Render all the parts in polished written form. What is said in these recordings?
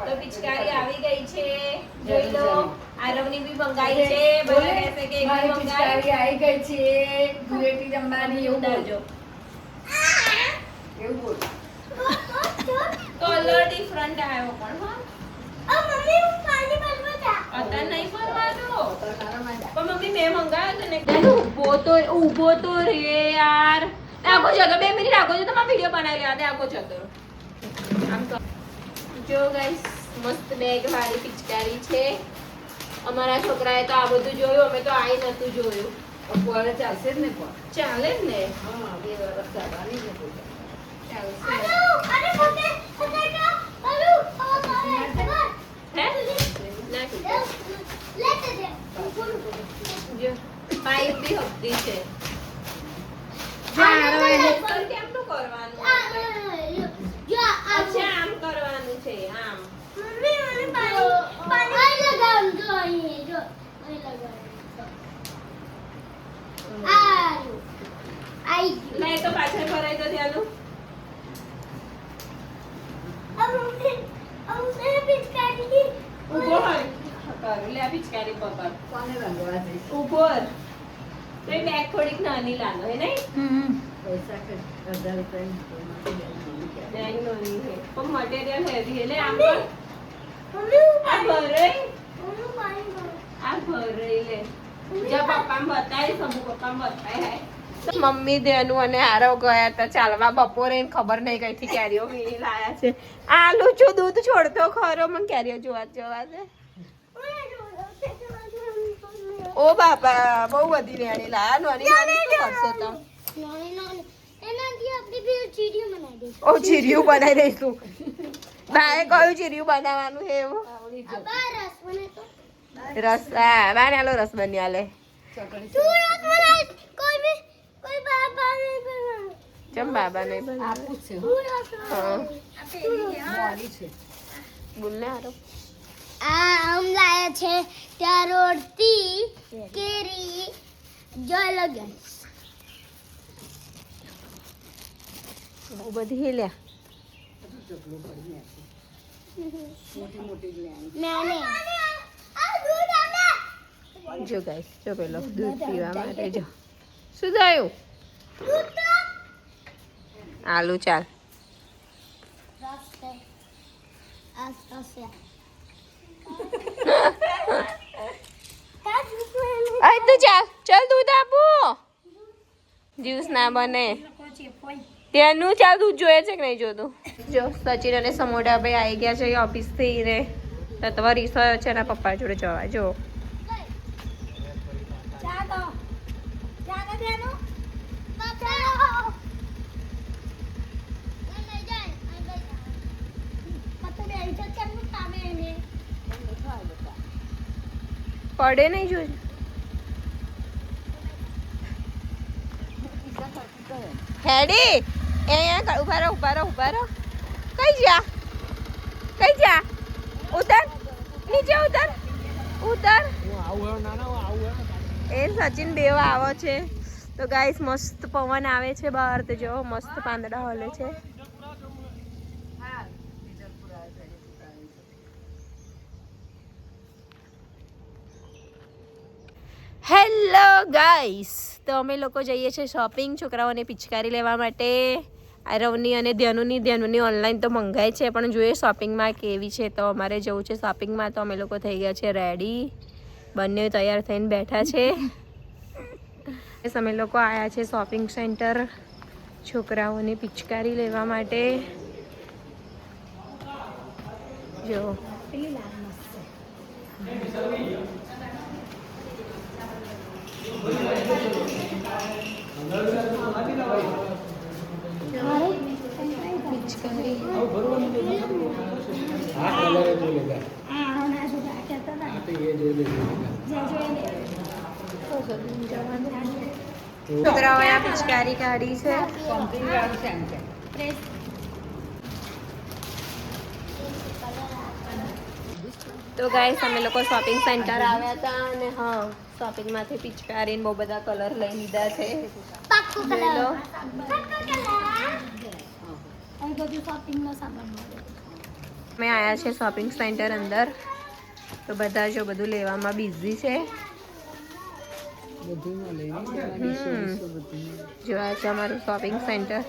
તો પિચકારી આવી ગઈ છે, જોઈ લો. આરવની બી મંગાઈ છે, બધા કહેશે કે એક બી પિચકારી આવી ગઈ છે, ગુલેટી રમવાની એવું બોલજો. એવું બોલ. કલર ડિફરન્ટ આવ્યો પણ હા. મમ્મી હું પાણી ભરવા જા. અત્યારે નહીં ભરવાનો. પણ મમ્મી મેં મંગાવ્યો તો ને ઊભો તો રે યાર. આગો જતો 2 મિનિટ આગો જતો મારો વિડિયો બનાવી લેવા દે. આગો જતો આમ તો જો ગાઈસ મસ્ત બેગ વાળી પિચકારી છે. અમારા છોકરાએ તો આ બધું જોયું, અમે તો આઈ નતું જોયું. પોરે ચાલશે જ ને પણ. ચાલે જ ને. હા 2 વર્ષ ચાલવાની છે પોતે. ચાલશે. અરે મમ્મી પકડો. હે નાખી દે. લેતે દે. જો પાઇપ બી હપતી છે. આ કેમનું કરવાનું? જો અચ્છા આમ કરવાનું છે આમ. મમ્મી મને પાણી લગાવ જો અહીં જો અહીં લગાવ. આઈ નહીં તો પાછળ ભરાઈ તો ત્યાંનું. મમ્મી પિચકારી ઊભો હોય. કર લે આ પિચકારી પકડ. કોને રંગવા જઈશ? ઊભો રહે. તો એ બેગ થોડીક નાની લાનો હે નહીં? પૈસા કે 1000 રૂપિયા બેગ નાની છે પણ મટીરિયલ હેવી એટલે આમ પણ મમ્મી આ ભરાઈ હું પાણી ભરું. આ ભરાઈ લે. જા પપ્પાને બતાવીશ, અમુક પપ્પાને બતાય. મમ્મી દેનું અને આરવ ગયા હતા ચાલવા બપોરે, ખબર નહીં કઈથી કેરીઓ વીણી લાયા છે. આ લૂચું દૂધ છોડતો ખરો, મને કેરીઓ જોવા છે. ઓ બાપા બહુ બધી વેણી લાયા. નાની નાની શું કરશો તમે? એનાથી આપણે બી ચીડિયું બનાવી દઈશું. ઓ ચીરિયું બનાવી દઈશું. બાએ કયું ચીરિયું બનાવવાનું છે એવું? અબા રસ બને તો રસ હા બાને આલો રસ બની આલે. તું રસ બનાવ. કોઈ બાબા નહીં બનાવ. ચમ બાબા નહીં બનાવે? આપું છે તું રસ હા મોરી છે. બોલ ને આરો. આ આમ લાયા છે ત્યાં રોડથી કેરી જોઈ લગાઈ. બહુ બધી લ્યા. ચકલું પડી નાખી. મોટી મોટી જ લેવાની. મેને આ દૂધ આલે. જો ગાઈસ જો પેલો દૂધ પીવા માટે જો. શું થયું? દૂધ તો આલુ ચાલ. રસ છે. આ રસ છે. કા દૂધ મેને આય તું ચાલ દૂધ આપું. જ્યુસ ના બને ત્યાંનું. ચાલ દૂધ જોઈએ છે કે નહીં જોતું? જો સચિન અને સમોડા ભાઈ આવી ગયા છે ઓફિસ થી રે. તો તમારી રીસો છે એના પપ્પા જોડે જવા. જો ચા દો. ચા દે દેનો. બાપા. લઈ જાય. મત બે ઇજ્જત કેમનું કામે એને. પડે નહીં જોજો. હેડી અહીંયા ઉભા રહો. કઈ જા ઉતર નીચે ઉતર. એ સચિન બેવ આવો છે. તો ગાઈસ મસ્ત પવન આવે છે બહાર. તો જો મસ્ત પાંદડા હલે છે. હેલો ગાઈસ, તો અમે લોકો જઈએ છીએ શોપિંગ છોકરાઓને પિચકારી લેવા માટે. આરવની અને ધ્યાનુની ઓનલાઈન તો મંગાઈ છે પણ જોઈએ શોપિંગમાં કેવી છે. તો અમારે જવું છે શોપિંગમાં. તો અમે લોકો થઈ ગયા છે રેડી. બંને તૈયાર થઈને બેઠા છે. અમે લોકો આવ્યા છે શોપિંગ સેન્ટર છોકરાઓને પિચકારી લેવા માટે. જો પિચકારી છોકરાઓએ આ પિચકારી કાઢી છે. તો ગાઈસ અમે લોકો શોપિંગ સેન્ટર આવ્યા હતા અને હા શોપિંગમાંથી પિચકારી બહુ બધા કલર લઈ લીધા છે. પાક્કું જોઈ કલર. લો. પાક્કું કલર. અહીં બધું શોપિંગનો સામાન મળે. અમે આવ્યા છે શોપિંગ સેન્ટર અંદર, તો બધા જો બધું લેવામાં બિઝી છે. બધું મળે ને, બધું જો આ છે અમારું શોપિંગ સેન્ટર.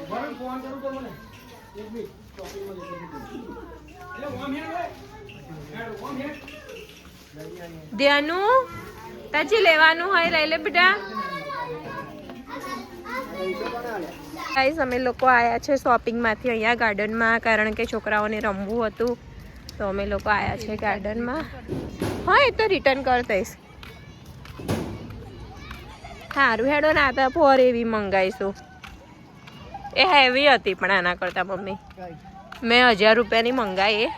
ધ્યાનુ તાજી લેવાનું હોય લઈ લે બેટા. ગાઈસ અમે લોકો આવ્યા છે શોપિંગમાંથી અહીંયા ગાર્ડનમાં, કારણ કે છોકરાઓને રમવું હતું, તો અમે લોકો આવ્યા છે ગાર્ડનમાં. હા એ તો રિટર્ન કરી દઈશ. સારું હેડો ના હતા ફોર એવી મંગાવીશું. એ હેવી હતી પણ આના કરતા મમ્મી મેં 1000 રૂપિયાની મંગાવી.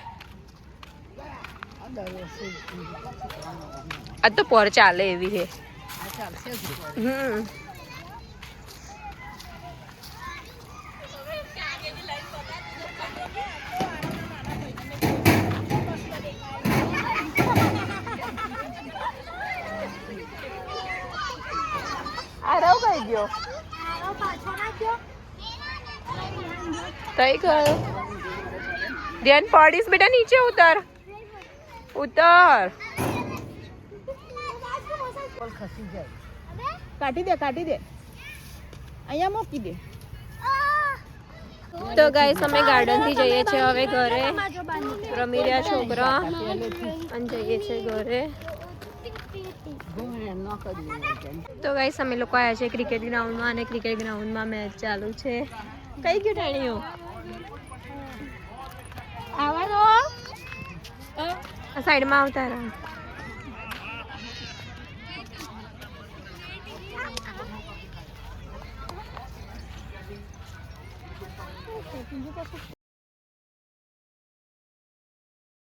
આ તો પર ચાલે એવી છે. આરવ કઈ ગયો? કઈ ગયો? ધ્યાન પડીશ બેટા, નીચે ઉતર ઉતર. ખસી જાય. કાઢી દે અહીંયા મૂકી દે. તો ગાઈસ અમે ગાર્ડન થી જઈએ છીએ હવે ઘરે. રમી રહ્યા છોકરા અને જઈએ છીએ ઘરે. તો ગાઈસ અમે લોકો આવ્યા છે ક્રિકેટ ગ્રાઉન્ડમાં, અને ક્રિકેટ ગ્રાઉન્ડમાં મેચ ચાલુ છે. કઈ ગયું ટેણીઓ? આવા દો સાઈડમાં આવતા રહો.